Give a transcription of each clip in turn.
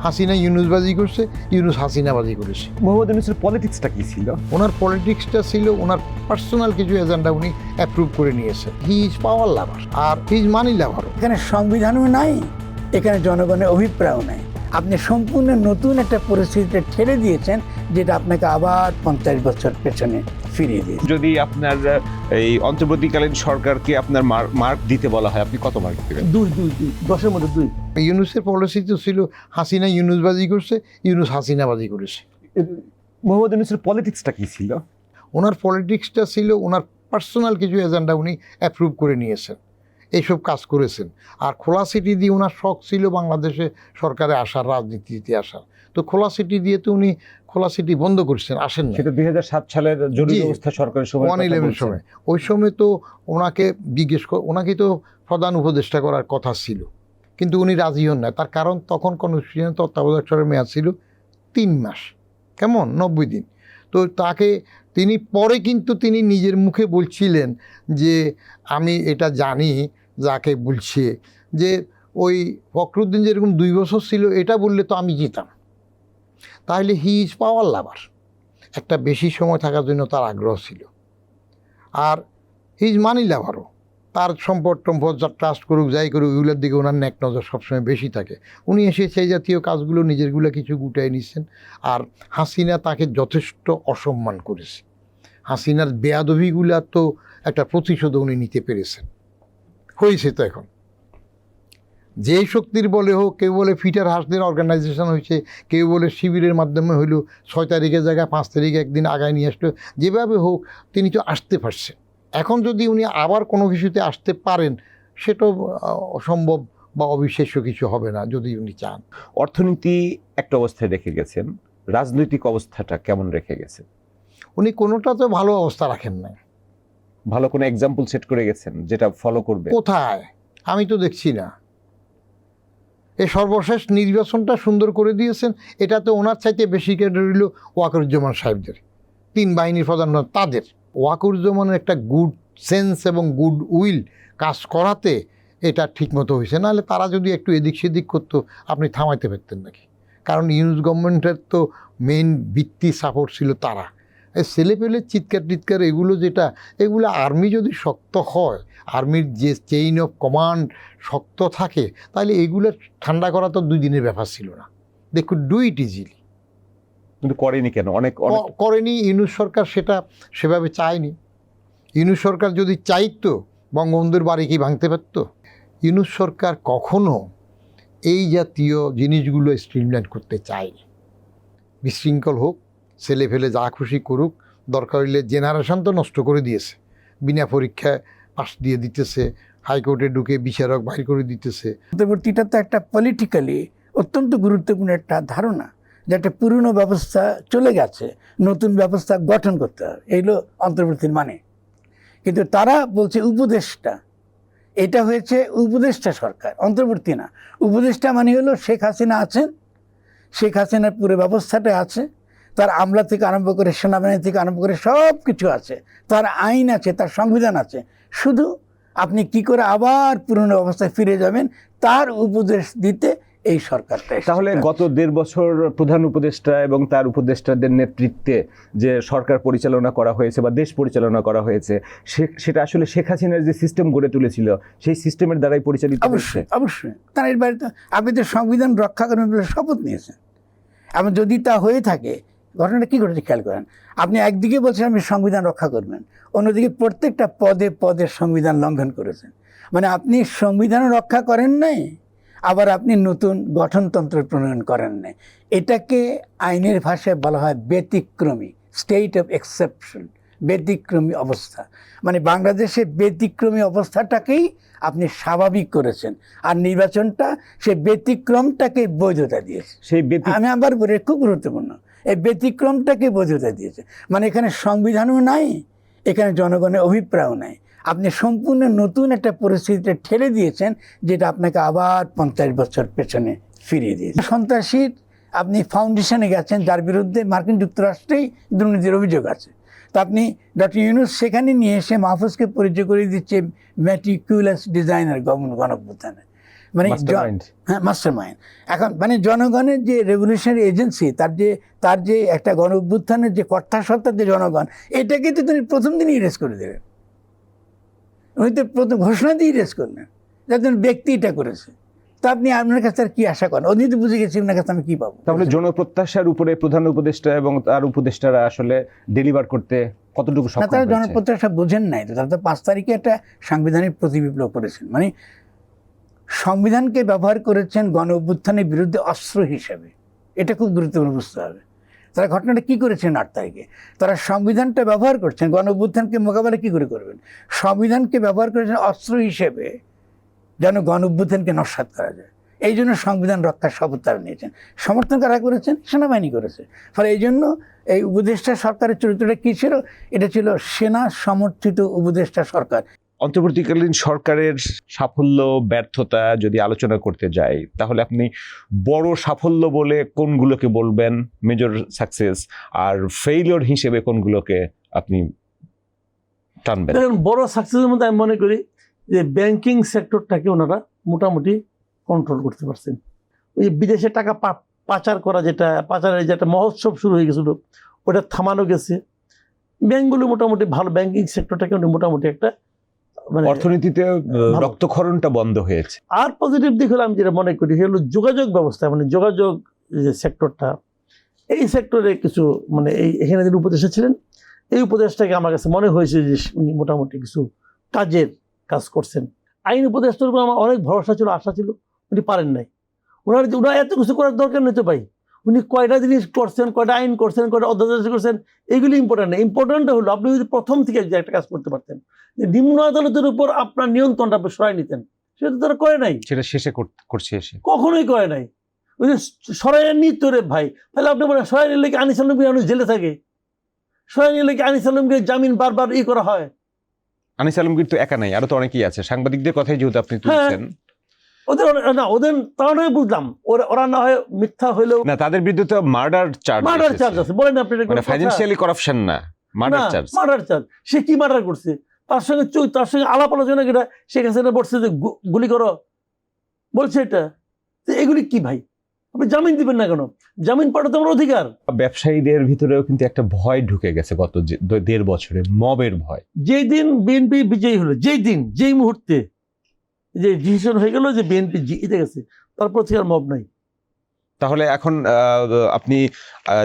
হাসিনা ইউনুসবাজি করছে, ইউনুস হাসিনাবাজি করেছে। মোহাম্মদ ইউনূসের পলিটিক্সটা কি ছিল? ওনার পলিটিক্সটা ছিল ওনার পার্সোনাল কিছু এজেন্ডা উনি অ্যাপ্রুভ করে নিয়েছেন। হি ইজ পাওয়ার লাভার আর হি ইজ মানি লাভারও। এখানে সংবিধানও নাই, এখানে জনগণের অভিপ্রায়ও নাই। আপনি সম্পূর্ণ নতুন একটা পরিস্থিতিতে ঠেলে দিয়েছেন, যেটা আপনাকে আবার 50 বছর পেছনে ফিরিয়ে দিয়েছে। যদি আপনার এই অন্তর্বর্তীকালীন সরকারকে আপনার মার্ক দিতে বলা হয়, আপনি কত মার্ক দেবেন? 2 10-এর মধ্যে 2। ইউনুসের পলিসি তো ছিল হাসিনা ইউনুসবাজি করছে, ইউনুস হাসিনাবাজি করেছে। মোহাম্মদ ইউনূসের পলিটিক্সটা কি ছিল? ওনার পলিটিক্সটা ছিল ওনার পার্সোনাল কিছু এজেন্ডা উনি অ্যাপ্রুভ করে নিয়েছেন, এইসব কাজ করেছেন। আর খোলা সিটি দিয়ে ওনার শখ ছিল বাংলাদেশে সরকারে আসার, রাজনীতিতে আসার। তো খোলা সিটি দিয়ে তো উনি খোলা সিটি বন্ধ করছেন, আসেন না। সেটা 2007 সালের জরুরি অবস্থা সরকারের সময় 111 সময়। ওই সময় তো ওনাকে ওনাকে তো প্রধান উপদেষ্টা করার কথা ছিল, কিন্তু উনি রাজি হন না। তার কারণ তখন কনস্টিটিউশন তত্ত্বাবধায়ক সরকারের মেয়াদ ছিল 3 মাস, কেমন 90 দিন। তো তাকে তিনি পরে কিন্তু তিনি নিজের মুখে বলছিলেন যে আমি এটা জানি যাকে বলছে, যে ওই ফখরুদ্দিন যেরকম 2 বছর ছিল এটা বললে তো আমি যেতাম। তাহলে হি ইজ পাওয়ার লাভার, একটা বেশি সময় থাকার জন্য তার আগ্রহ ছিল। আর হি ইজ মানি লাভারও। তার সম্পদ টম্পদ যা ট্রাস্ট করুক যাই করুক ওইগুলোর দিকে ওনার ন্যাক নজর সবসময় বেশি থাকে। উনি এসে সেই জাতীয় কাজগুলো নিজেরগুলো কিছু গুটাই নিচ্ছেন। আর হাসিনা তাকে যথেষ্ট অসম্মান করেছে। হাসিনার বেয়াদবিগুলা তো একটা প্রতিশোধ উনি নিতে পেরেছেন, হয়েছে তো। এখন যেই শক্তির বলে হোক, কেউ বলে ফিটার হাসদের অর্গানাইজেশন হয়েছে, কেউ বলে শিবিরের মাধ্যমে হইল, 6 তারিখের জায়গায় 5 তারিখে একদিন আগায় নিয়ে আসলো, যেভাবে হোক তিনি তো আসতে পারছেন। এখন যদি উনি আবার কোনো কিছুতে আসতে পারেন, সেটাও অসম্ভব বা অবিশ্বাস্য কিছু হবে না যদি উনি চান। অর্থনীতি একটা অবস্থায় রেখে গেছেন, রাজনৈতিক অবস্থাটা কেমন রেখে গেছেন? উনি কোনোটা তো ভালো অবস্থা রাখেন না। ভালো কোনো এক্সাম্পল সেট করে গেছেন যেটা ফলো করবে? কোথায়? আমি তো দেখছি না। এই সর্বশেষ নির্বাচনটা সুন্দর করে দিয়েছেন, এটা তো ওনার চাইতে বেশি ক্রেডিট রইল ওয়াকরুজ্জামান সাহেবদের, 3 বাহিনীর প্রধান তাদের। ওয়াকরুজ্জামানের একটা গুড সেন্স এবং গুড উইল কাজ করাতে এটা ঠিকমতো হয়েছে। নাহলে তারা যদি একটু এদিক সেদিক করতো আপনি থামাইতে পারতেন নাকি? কারণ ইউনুস গভর্নমেন্টের তো মেইন ভিত্তি সাপোর্ট ছিল তারা। এই ছেলেপেলে চিৎকার টিৎকার এগুলো এগুলো আর্মি যদি শক্ত হয়, আর্মির যে চেইন অফ কমান্ড শক্ত থাকে, তাহলে এগুলো ঠান্ডা করা তো 2 দিনের ব্যাপার ছিল না। They could do it easily. কিন্তু করেনি কেন? অনেক করেনি। ইউনুস সরকার সেটা সেভাবে চায়নি। ইউনুস সরকার যদি চাইতো বঙ্গবন্ধুর বাড়ি কি ভাঙতে পারত? ইউনুস সরকার কখনো এই জাতীয় জিনিসগুলো স্ট্রিমলাইন করতে চায়নি। বিশৃঙ্খল হোক, ছেলে ফেলে যা খুশি করুক, দরকার হইলে জেনারেশন তো নষ্ট করে দিয়েছে। বিনা পরীক্ষায় পাশ দিয়ে দিতেছে, হাইকোর্টে ঢুকে বিচারক বাইর করে দিতেছে। অন্তর্বর্তীটা তো একটা পলিটিক্যালি অত্যন্ত গুরুত্বপূর্ণ একটা ধারণা, যে একটা পুরনো ব্যবস্থা চলে গেছে, নতুন ব্যবস্থা গঠন করতে হবে, এইগুলো অন্তর্বর্তীর মানে। কিন্তু তারা বলছে উপদেষ্টা, এটা হয়েছে উপদেষ্টা সরকার, অন্তর্বর্তী না। উপদেষ্টা মানে হলো শেখ হাসিনা আছেন, শেখ হাসিনার পুরো ব্যবস্থাটা আছে, তার আমলা থেকে আরম্ভ করে সেনাবাহিনী থেকে আরম্ভ করে সব কিছু আছে, তার আইন আছে, তার সংবিধান আছে। শুধু আপনি কি করে আবার পুরনো অবস্থায় ফিরে যাবেন তার উপদেশ দিতে এই সরকারটা। তাহলে গত 1.5 বছর প্রধান উপদেষ্টা এবং তার উপদেষ্টাদের নেতৃত্বে যে সরকার পরিচালনা করা হয়েছে বা দেশ পরিচালনা করা হয়েছে, সেটা আসলে শেখ হাসিনার যে সিস্টেম গড়ে তুলেছিল সেই সিস্টেমের দ্বারাই পরিচালিত। অবশ্যই অবশ্যই। তার এর বাইরে তো আপনি তো সংবিধান রক্ষা করবেন বলে শপথ নিয়েছেন। এবং যদি তা হয়ে থাকে, ঘটনাটা কী ঘটেছে খেয়াল করেন। আপনি একদিকে বলছেন আপনি সংবিধান রক্ষা করবেন, অন্যদিকে প্রত্যেকটা পদে পদে সংবিধান লঙ্ঘন করেছেন। মানে আপনি সংবিধান রক্ষা করেন নাই, আবার আপনি নতুন গঠনতন্ত্র প্রণয়ন করেন নাই। এটাকে আইনের ভাষায় বলা হয় ব্যতিক্রমী, স্টেট অফ এক্সেপশন, ব্যতিক্রমী অবস্থা। মানে বাংলাদেশের ব্যতিক্রমী অবস্থাটাকেই আপনি স্বাভাবিক করেছেন, আর নির্বাচনটা সেই ব্যতিক্রমটাকে বৈধতা দিয়েছে। আমি আবার বলি, খুব গুরুত্বপূর্ণ, এই ব্যতিক্রমটাকে বৈধতা দিয়েছে। মানে এখানে সংবিধানও নাই, এখানে জনগণের অভিপ্রায়ও নাই। আপনি সম্পূর্ণ নতুন একটা পরিস্থিতিতে ঠেলে দিয়েছেন, যেটা আপনাকে আবার 50 বছর পেছনে ফিরিয়ে দিয়েছে। সন্ত্রাসীর আপনি ফাউন্ডেশনে গেছেন, যার বিরুদ্ধে মার্কিন যুক্তরাষ্ট্রেই দুর্নীতির অভিযোগ আছে। তো আপনি ডক্টর ইউনূস সেখানে নিয়ে এসে মাহফুজকে পরিচয় করে দিচ্ছে ম্যাটিকুলাস ডিজাইনার গণঅভ্যুত্থানে। মানে Mastermind। হ্যাঁ, মাস্টার মাইন্ড। এখন মানে জনগণের যে রেভলিউশনারি এজেন্সি, তার যে একটা গণ অভ্যুত্থানের যে কর্তা সত্তার যে জনগণ, এটাকে তো তিনি প্রথম দিনই ইরেজ করে দিলেন। উনি তো প্রথম ঘোষণা দিয়ে ইরেজ করলেন, যাতে ব্যক্তি এটা করেছে। তো আপনি আপনার কাছে আর কি আশা করেন? উনি তো বুঝে গেছি ওনার কাছে আমি কী পাবো। তাহলে জনপ্রত্যাশার উপরে প্রধান উপদেষ্টা এবং তার উপদেষ্টারা আসলে ডেলিভার করতে কতটুকু না, সক্ষম তারা হয়েছে? জনপ্রত্যাশা বোঝেন নাই তো। তারা তো 5 তারিখে একটা সাংবিধানিক প্রতিবিপ্লব করেছেন, মানে সংবিধানকে ব্যবহার করেছেন গণ অভ্যুত্থানের বিরুদ্ধে অস্ত্র হিসাবে। এটা খুব গুরুত্বপূর্ণ বুঝতে হবে। তারা ঘটনাটা কী করেছেন 8 তারিখে? তারা সংবিধানটা ব্যবহার করছেন, গণ অভ্যুত্থানকে মোকাবেলা কী করে করবেন? সংবিধানকে ব্যবহার করেছেন অস্ত্র হিসেবে, যেন গণ অভ্যুত্থানকে নস্যাৎ করা যায়। এই জন্য সংবিধান রক্ষার শপথ তারা নিয়েছেন। সমর্থন কারা করেছেন? সেনাবাহিনী করেছে। ফলে এই জন্য এই উপদেষ্টা সরকারের চরিত্রটা কী ছিল? এটা ছিল সেনা সমর্থিত উপদেষ্টা সরকার। অন্তর্বর্তীকালীন সরকারের সাফল্য ব্যর্থতা যদি আলোচনা করতে যাই, তাহলে আপনি বড় সাফল্য বলে কোনগুলোকে বলবেন মেজর সাকসেস, আর ফেইলিওর হিসেবে কোনগুলোকে আপনি টানবেন? দেখেন, বড় সাকসেসের মধ্যে আমি মনে করি যে ব্যাংকিং সেক্টরটাকে ওনারা মোটামুটি কন্ট্রোল করতে পারছেন। ওই যে বিদেশে টাকা পাচার করা, পাচারের যেটা মহোৎসব শুরু হয়ে গেছিল, ওটা থামানো গেছে। ব্যাংকগুলো মোটামুটি ভালো, ব্যাংকিং সেক্টরটাকে মোটামুটি একটা মানে অর্থনীতিতে রক্তক্ষরণটা বন্ধ হয়েছে। আর পজিটিভ দিক হলো আমি যেটা মনে করি হলো যোগাযোগ ব্যবস্থা, মানে যোগাযোগ যে সেক্টরটা, এই সেক্টরে কিছু মানে এখানে যিনি উপদেষ্টা ছিলেন, এই উপদেশটাকে আমার কাছে মনে হয়েছে যে উনি মোটামুটি কিছু কাজ করছেন। আইন উপদেষ্টার উপর আমার অনেক ভরসা ছিল, আশা ছিল, উনি পারেন নাই। ওনারা এত কিছু করার দরকার নেই তো ভাই। উনি কয়টা জিনিস করছেন, কয়টা আইন করছেন, কয়টা অধ্যাদেশ করছেন, এগুলি ইম্পর্টেন্ট না। ইম্পর্টেন্টটা হলো আপনি যদি প্রথম থেকে যে একটা কাজ করতে পারতেন, যে নিম্ন আদালতের উপর আপনার নিয়ন্ত্রণটা আপনি সরাই নিতেন, সেটা তারা করে নাই, সেটা শেষে করছে এসে। কখনোই করে নাই। ওই যে সরাই নিত রে ভাই, তাহলে আপনি বলেন সরাই নিলে কি আনিস আলমকে মানুষ জেলে থাকে? সরাই নিলে কি আনিস আলমকে জামিন বারবার করা হয়? আনিস আলমগীর তো একা নাই, আরো তো অনেকেই আছে। সাংবাদিকদের কথাই যেহেতু আপনি তুলছেন, ওদের তারা নয় বুঝলাম, ওরা না হয় মিথ্যা হইলেও না, তাদের বিরুদ্ধে তো মার্ডার চার্জ আছে। বলেন আপনি, মানে ফাইন্যান্সিয়ালি কারাপশন না, মার্ডার চার্জ। Murder charge. সে কি মার্ডার করছে? তার সঙ্গে আলাপ আলোচনা কেটা শেখ হাসিনা বলছে যে গুলি করো, বলছে এটা। এগুলি কি ভাই? আপনি জামিন দিবেন না কেন? জামিন পাওয়াটা তোমার অধিকার। ব্যবসায়ীদের ভিতরেও কিন্তু একটা ভয় ঢুকে গেছে গত 1.5 বছরে, মবের ভয়। যেই দিন বিএনপি বিজয়ী হলো, যেই মুহূর্তে যে ডিসিশন হয়ে গেল যে বিএনপি জিতে গেছে, তারপর থেকে আর মব নাই। তাহলে এখন আপনি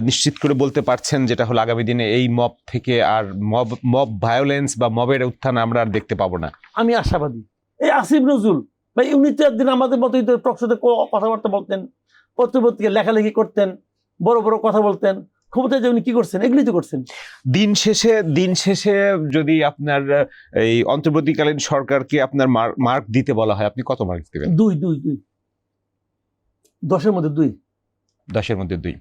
নিশ্চিত করে বলতে পারছেন যেটা হলো আগামী দিনে এই মব থেকে আর মব ভায়োলেন্স বা মবের উত্থান আমরা আর দেখতে পাবো না? আমি আশাবাদী। এই আসিফ নজরুল ভাই, উনি তো একদিন আমাদের মতোই তো টকশোতে কথাবার্তা বলতেন, পত্রপত্রিকা লেখালেখি করতেন, বড় বড় কথা বলতেন। ক্ষমতায় যে উনি কি করছেন, এগুলি তো করছেন। দিন শেষে যদি আপনার এই অন্তর্বর্তীকালীন সরকারকে আপনার মার্ক দিতে বলা হয়, আপনি কত মার্ক দেবেন? 2 10-এর মধ্যে 2। 10-এর মধ্যে 2।